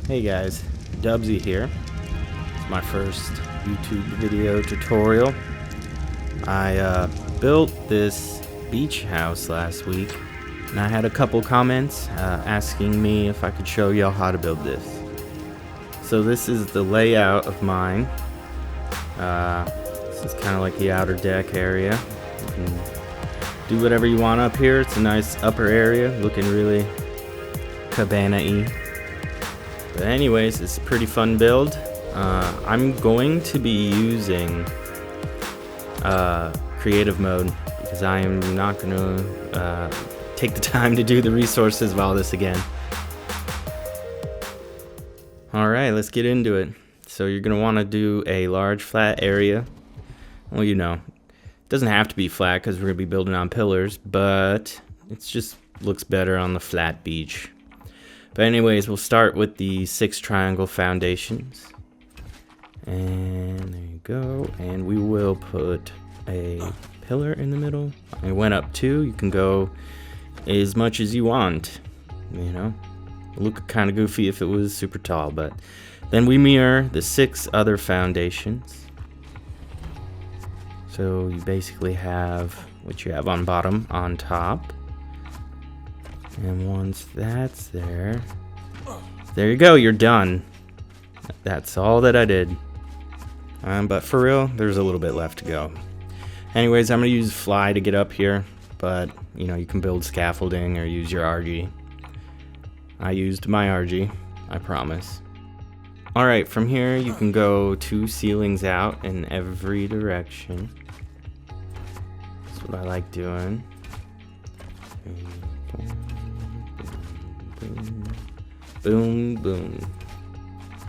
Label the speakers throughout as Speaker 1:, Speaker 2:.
Speaker 1: Hey guys, Dubsy here. It's my first YouTube video tutorial. I built this beach house last week, and I had a couple comments asking me if I could show y'all how to build this. So this is the layout of mine. This is kind of like the outer deck area. You can do whatever you want up here. It's a nice upper area, looking really cabana-y. But anyways, it's a pretty fun build. I'm going to be using creative mode because I am not going to take the time to do the resources of all this again. Alright, let's get into it. So you're going to want to do a large flat area. Well, you know, it doesn't have to be flat because we're going to be building on pillars, but it just looks better on the flat beach. But anyways, we'll start with the 6 triangle foundations. And there you go. And we will put a pillar in the middle. I went up 2. You can go as much as you want. You know, look kind of goofy if it was super tall. But then we mirror the 6 other foundations. So you basically have what you have on bottom on top. And once that's there you go, you're done. That's all that I did. But for real, there's a little bit left to go. Anyways, I'm going to use fly to get up here, but you know, you can build scaffolding or use your RG. I used my RG, I promise. Alright, from here you can go 2 ceilings out in every direction. That's what I like doing. Boom, boom.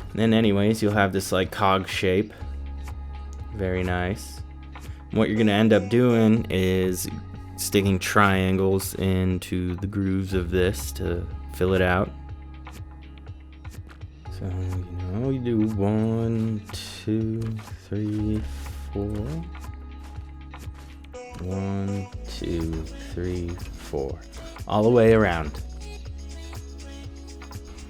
Speaker 1: And then anyways, you'll have this like cog shape. Very nice. And what you're going to end up doing is sticking triangles into the grooves of this to fill it out. So, you know, you do 1, 2, 3, 4. 1, 2, 3, 4. All the way around.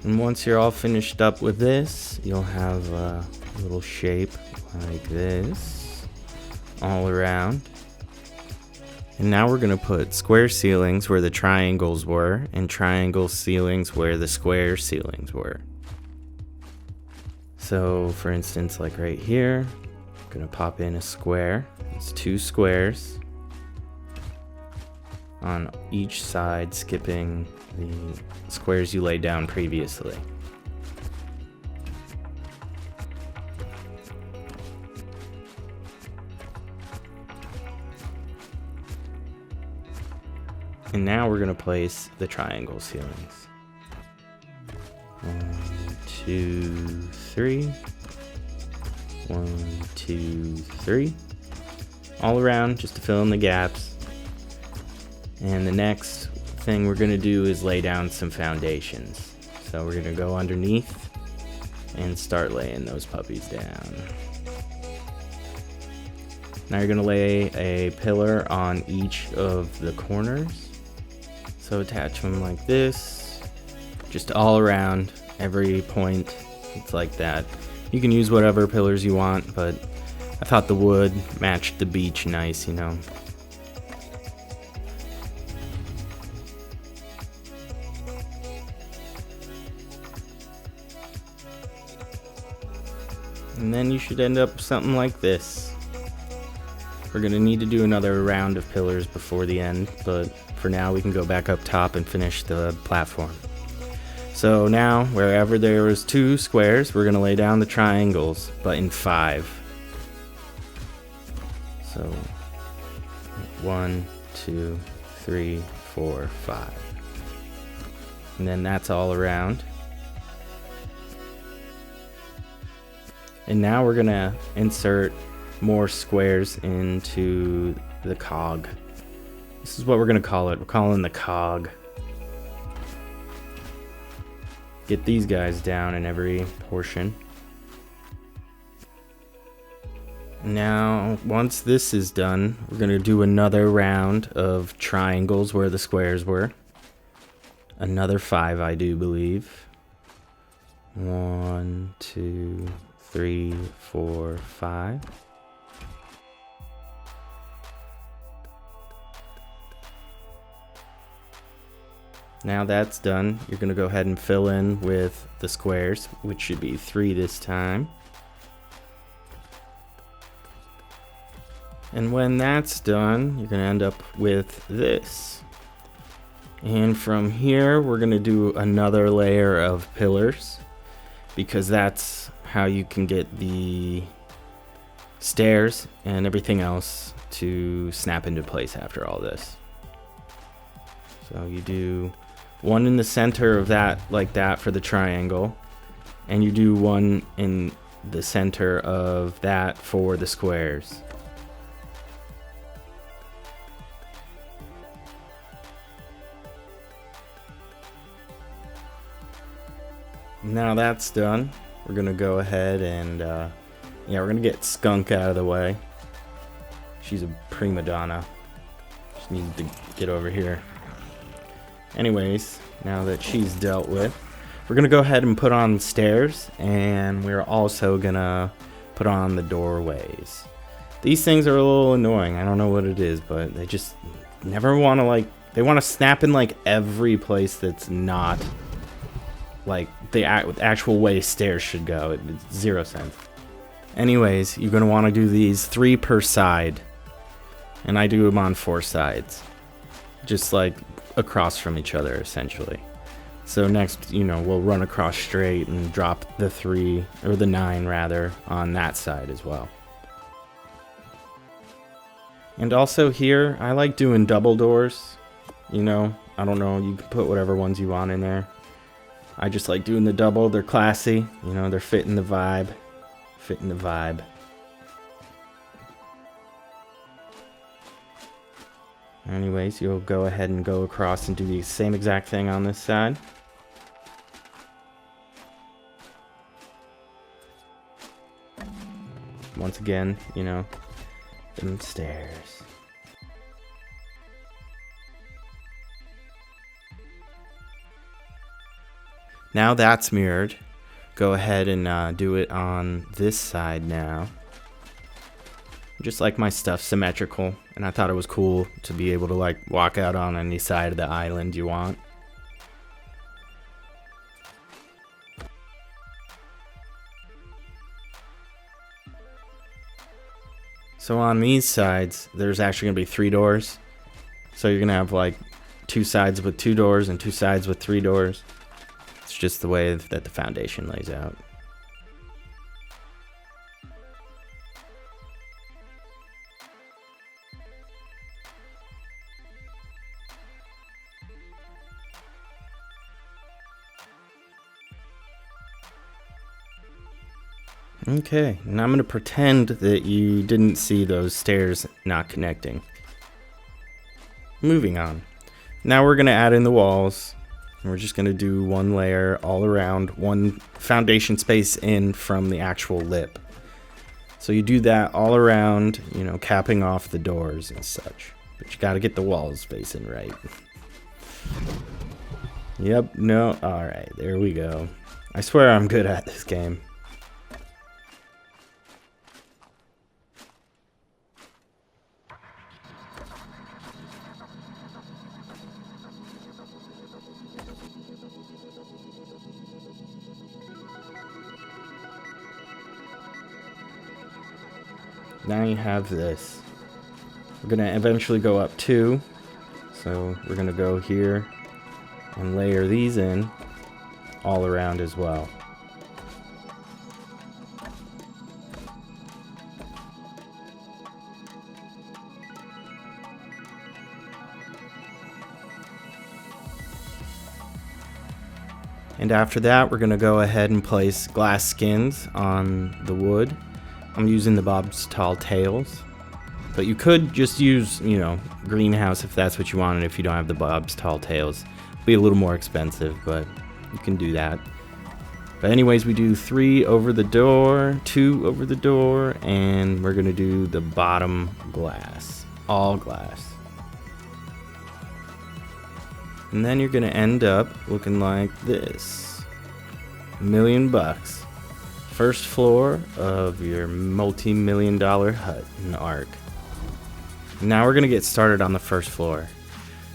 Speaker 1: And once you're all finished up with this, you'll have a little shape like this all around. And now we're going to put square ceilings where the triangles were and triangle ceilings where the square ceilings were. So for instance, like right here, I'm going to pop in a square. It's 2 squares on each side, skipping the squares you laid down previously. And now we're going to place the triangle ceilings. 1, 2, 3. 1, 2, 3. All around, just to fill in the gaps. And the next thing we're going to do is lay down some foundations. So we're going to go underneath and start laying those puppies down. Now you're going to lay a pillar on each of the corners. So attach them like this, just all around every point. It's like that. You can use whatever pillars you want, but I thought the wood matched the beach nice, you know. And then you should end up with something like this. We're going to need to do another round of pillars before the end, but for now we can go back up top and finish the platform. So now, wherever there was 2 squares, we're going to lay down the triangles, but in 5. So 1, 2, 3, 4, 5. And then that's all around. And now we're going to insert more squares into the cog. This is what we're going to call it. We're calling the cog. Get these guys down in every portion. Now, once this is done, we're going to do another round of triangles where the squares were. Another 5, I do believe. 1, 2, 3, 4, 5. Now that's done, you're going to go ahead and fill in with the squares, which should be 3 this time. And when that's done, you're going to end up with this. And from here, we're going to do another layer of pillars, because that's how you can get the stairs and everything else to snap into place after all this. So you do one in the center of that, like that, for the triangle, and you do one in the center of that for the squares. Now that's done, we're gonna go ahead and yeah, we're gonna get Skunk out of the way. She's a prima donna. Just needs to get over here. Anyways, now that she's dealt with, we're gonna go ahead and put on stairs, and we're also gonna put on the doorways. These things are a little annoying. I don't know what it is, but they just never want to, they want to snap in every place that's not the actual way stairs should go. It's 0 sense. Anyways, you're gonna want to do these 3 per side, and I do them on 4 sides, just across from each other essentially. So next, we'll run across straight and drop the 3, or the 9 rather, on that side as well. And also here, I like doing double doors. I don't know, you can put whatever ones you want in there. I just like doing the double. They're classy, they're fitting the vibe. Anyways, you'll go ahead and go across and do the same exact thing on this side. Once again, them stairs. Now that's mirrored. Go ahead and do it on this side now. Just like my stuff symmetrical, and I thought it was cool to be able to walk out on any side of the island you want. So on these sides, there's actually gonna be 3 doors. So you're gonna have 2 sides with 2 doors and 2 sides with 3 doors. It's just the way that the foundation lays out. Okay, and I'm going to pretend that you didn't see those stairs not connecting. Moving on. Now we're going to add in the walls. And we're just going to do 1 layer all around, 1 foundation space in from the actual lip. So you do that all around, capping off the doors and such. But you got to get the walls facing right. Yep, no, alright, there we go. I swear I'm good at this game. Now you have this. We're going to eventually go up 2. So we're going to go here and layer these in all around as well. And after that, we're going to go ahead and place glass skins on the wood. I'm using the Bob's Tall Tales, but you could just use, greenhouse if that's what you wanted. If you don't have the Bob's Tall Tales, it'll be a little more expensive, but you can do that. But anyways, we do 3 over the door, 2 over the door, and we're gonna do the bottom glass, all glass. And then you're gonna end up looking like this. million bucks. First floor of your multi-million-dollar hut in Ark. Now we're gonna get started on the first floor.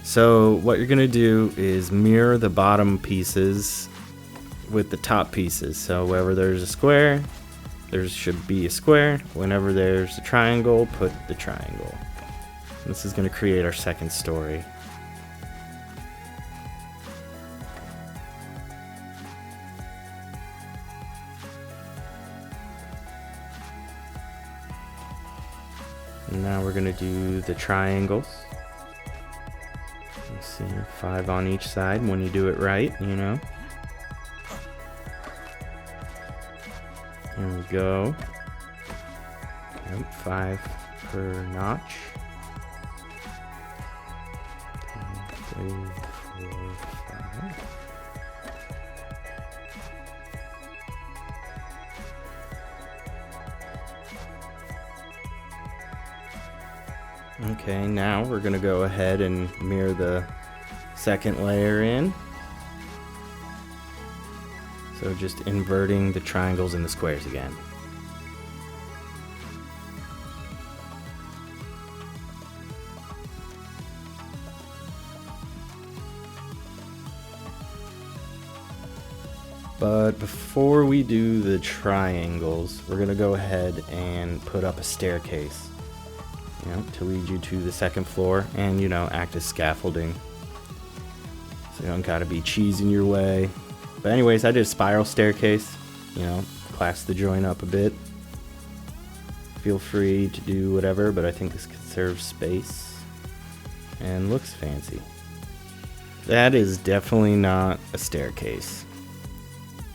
Speaker 1: So what you're gonna do is mirror the bottom pieces with the top pieces. So wherever there's a square, there should be a square. Whenever there's a triangle, put the triangle. This is gonna create our second story. Now we're gonna do the triangles. Let's see, 5 on each side when you do it right, you know. Here we go. Yep, 5 per notch. 2, 3, 4, 5. Okay, now we're gonna go ahead and mirror the second layer in. So just inverting the triangles and the squares again. But before we do the triangles, we're gonna go ahead and put up a staircase, you know, to lead you to the second floor and, you know, act as scaffolding. So you don't gotta be cheesing your way. But anyways, I did a spiral staircase, you know, class the joint up a bit. Feel free to do whatever, but I think this conserves space and looks fancy. That is definitely not a staircase.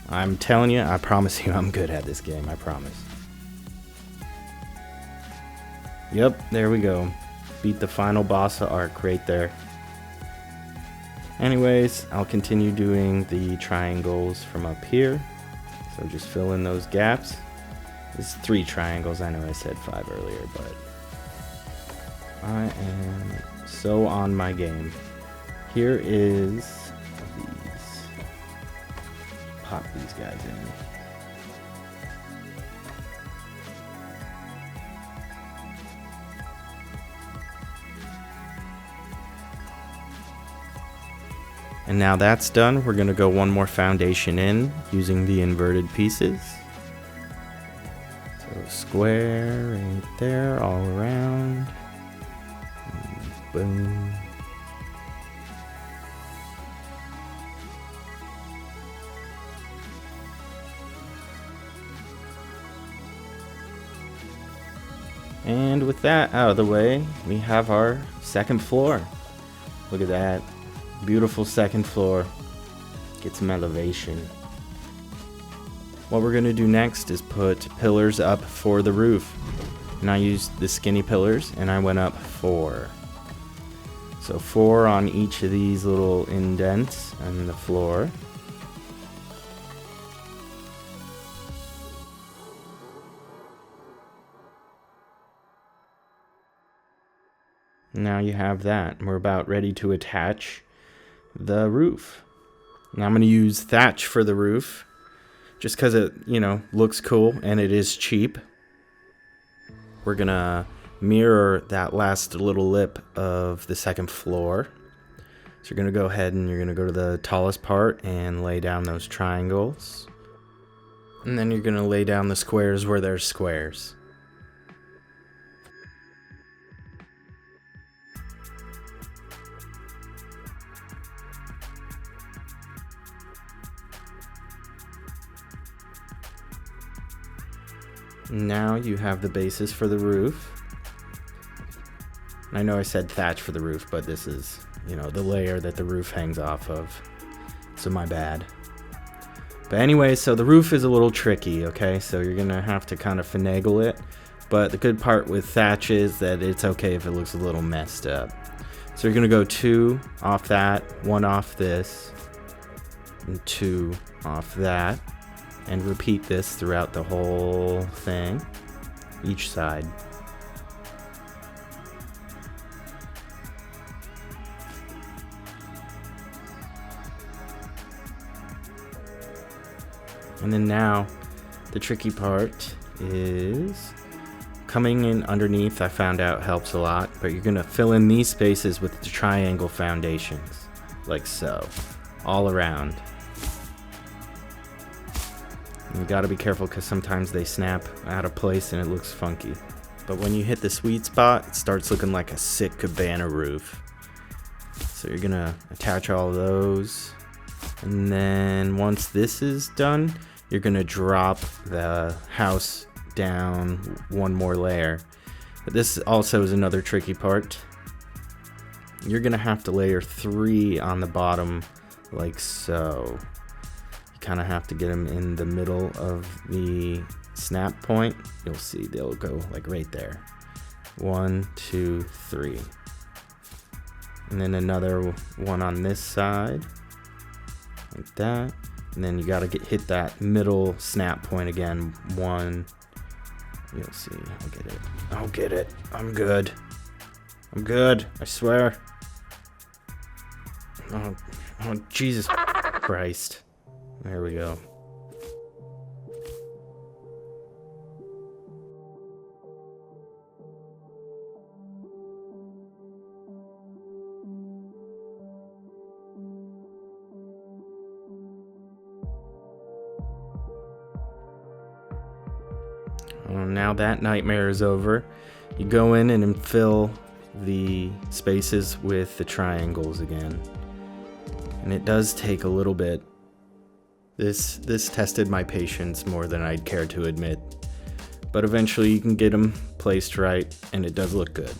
Speaker 1: I'm telling you, I promise you I'm good at this game, I promise. Yep, there we go. Beat the final boss of Ark right there. Anyways, I'll continue doing the triangles from up here. So just fill in those gaps. It's 3 triangles. I know I said 5 earlier, but I am so on my game. Here is these. Pop these guys in. And now that's done, we're gonna go one more foundation in using the inverted pieces. So square right there, all around. And boom. And with that out of the way, we have our second floor. Look at that. Beautiful second floor. Get some elevation. What we're gonna do next is put pillars up for the roof. And I used the skinny pillars and I went up 4. So 4 on each of these little indents in the floor. Now you have that. We're about ready to attach the roof. Now I'm going to use thatch for the roof just because it, you know, looks cool and it is cheap. We're going to mirror that last little lip of the second floor. So you're going to go ahead and you're going to go to the tallest part and lay down those triangles. And then you're going to lay down the squares where there's squares. Now you have the basis for the roof. I know I said thatch for the roof, but this is, you know, the layer that the roof hangs off of. So my bad. But anyway, so the roof is a little tricky, okay? So you're gonna have to kind of finagle it. But the good part with thatch is that it's okay if it looks a little messed up. So you're gonna go 2 off that, 1 off this, and 2 off that. And repeat this throughout the whole thing, each side. And then now the tricky part is coming in underneath. I found out helps a lot, but you're gonna fill in these spaces with the triangle foundations, like so, all around. You gotta be careful because sometimes they snap out of place and it looks funky. But when you hit the sweet spot, it starts looking like a sick cabana roof. So you're gonna attach all of those. And then once this is done, you're gonna drop the house down one more layer. But this also is another tricky part. You're gonna have to layer 3 on the bottom, like so. Kind of have to get them in the middle of the snap point. You'll see they'll go like right there. 1, 2, 3. And then another one on this side, like that. And then you got to hit that middle snap point again. 1. You'll see. I'll get it. I'll get it. I'm good. I'm good. I swear. Oh Jesus Christ. There we go. Well, now that nightmare is over, you go in and fill the spaces with the triangles again. And it does take a little bit. This tested my patience more than I'd care to admit, but eventually you can get them placed right, and it does look good.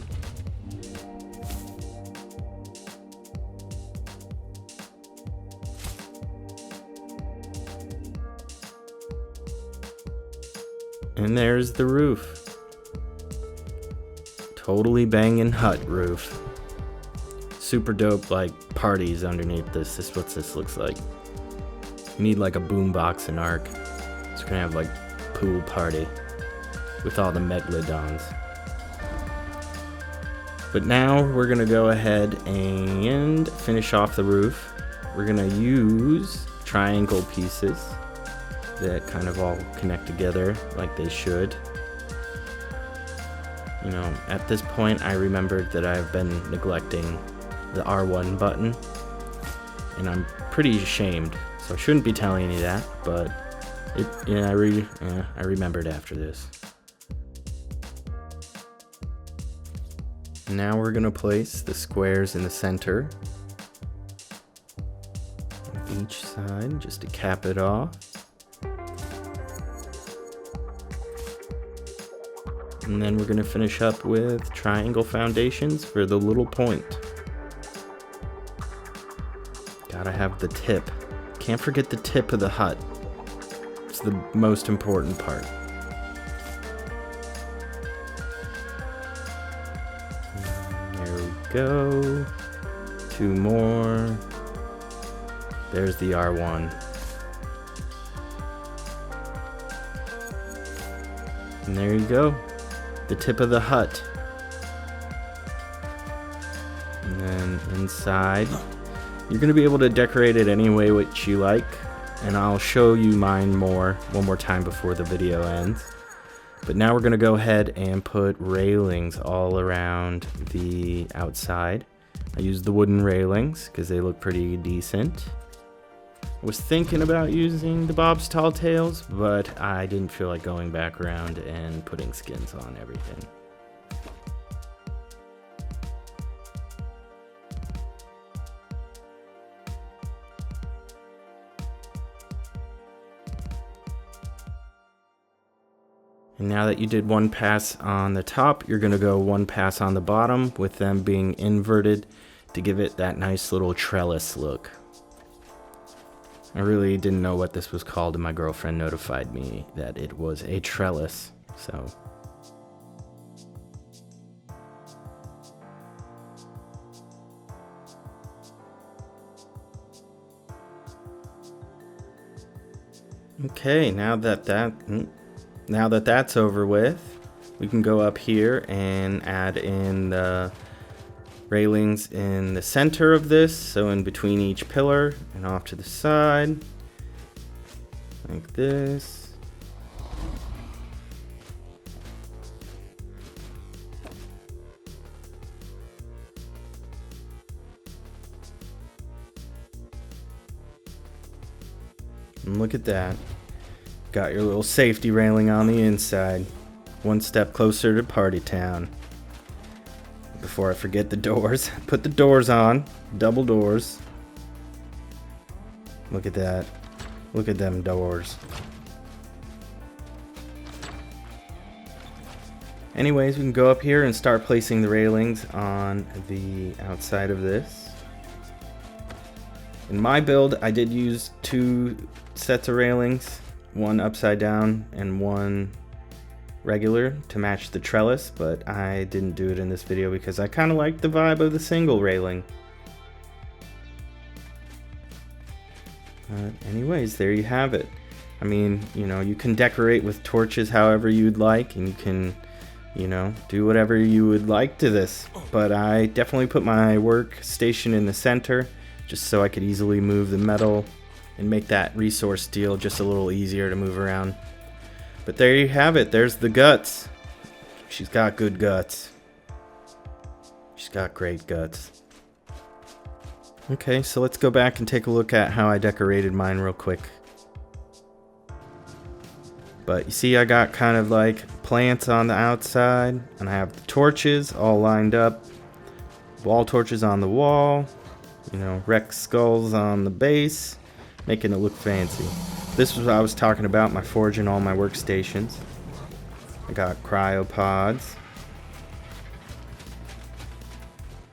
Speaker 1: And there's the roof. Totally banging hut roof. Super dope, like parties underneath this. This is what this looks like. You need like a boombox in ARK. It's gonna have like pool party with all the megalodons. But now we're gonna go ahead and finish off the roof. We're gonna use triangle pieces that kind of all connect together like they should. You know, at this point I remembered that I've been neglecting the R1 button, and I'm pretty ashamed. So I shouldn't be telling you that, but I remembered after this. Now we're gonna place the squares in the center on each side just to cap it off. And then we're gonna finish up with triangle foundations for the little point. Gotta have the tip. Can't forget the tip of the hut. It's the most important part. There we go. 2 more. There's the R1. And there you go. The tip of the hut. And then inside, you're going to be able to decorate it any way which you like, and I'll show you mine one more time before the video ends. But now we're going to go ahead and put railings all around the outside. I used the wooden railings because they look pretty decent. I was thinking about using the Bob's Tall Tales, but I didn't feel like going back around and putting skins on everything. And now that you did one pass on the top, you're going to go one pass on the bottom with them being inverted to give it that nice little trellis look. I really didn't know what this was called, and my girlfriend notified me that it was a trellis, so. Okay, now that that's over with, we can go up here and add in the railings in the center of this, so in between each pillar and off to the side. like this. And look at that. Got your little safety railing on the inside. One step closer to Party Town. Before I forget the doors, put the doors on. Double doors. Look at that. Look at them doors. Anyways, we can go up here and start placing the railings on the outside of this. In my build, I did use 2 sets of railings, one upside down and one regular to match the trellis, but I didn't do it in this video because I kind of like the vibe of the single railing. Anyways, there you have it. I mean, you know, you can decorate with torches however you'd like, and you can, you know, do whatever you would like to this. But I definitely put my workstation in the center just so I could easily move the metal and make that resource deal just a little easier to move around. But there you have it. There's the guts. She's got good guts. She's got great guts. Okay, so let's go back and take a look at how I decorated mine real quick. But you see I got kind of like plants on the outside, and I have the torches all lined up. Wall torches on the wall. You know, Rex skulls on the base, making it look fancy. This was what I was talking about, my forge and all my workstations. I got cryopods.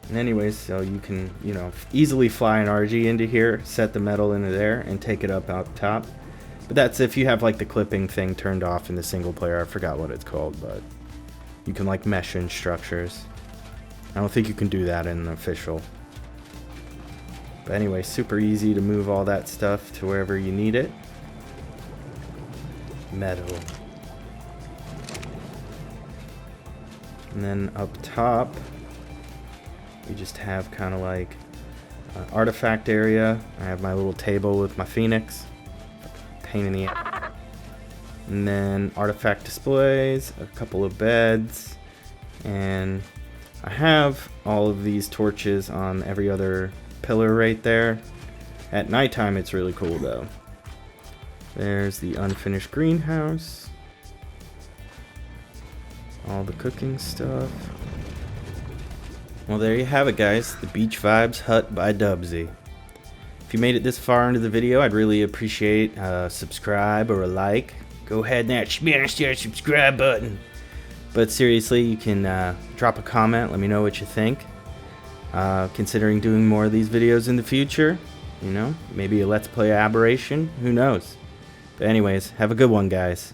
Speaker 1: And anyways, so you can, you know, easily fly an RG into here, set the metal into there, and take it up out top. But that's if you have like the clipping thing turned off in the single player. I forgot what it's called, but you can like mesh in structures. I don't think you can do that in the official. But anyway, super easy to move all that stuff to wherever you need it. Metal. And then up top, we just have kind of like an artifact area. I have my little table with my phoenix. Pain in the ass. And then artifact displays, a couple of beds, and I have all of these torches on every other pillar right there. At nighttime it's really cool though. There's the unfinished greenhouse, all the cooking stuff. Well, there you have it, guys, the Beach Vibes Hut by Dubsy. If you made it this far into the video, I'd really appreciate a subscribe or a like. Go ahead and smash that subscribe button. But seriously, you can drop a comment, let me know what you think. Considering doing more of these videos in the future, you know, maybe a Let's Play Aberration, who knows. But anyways, have a good one, guys.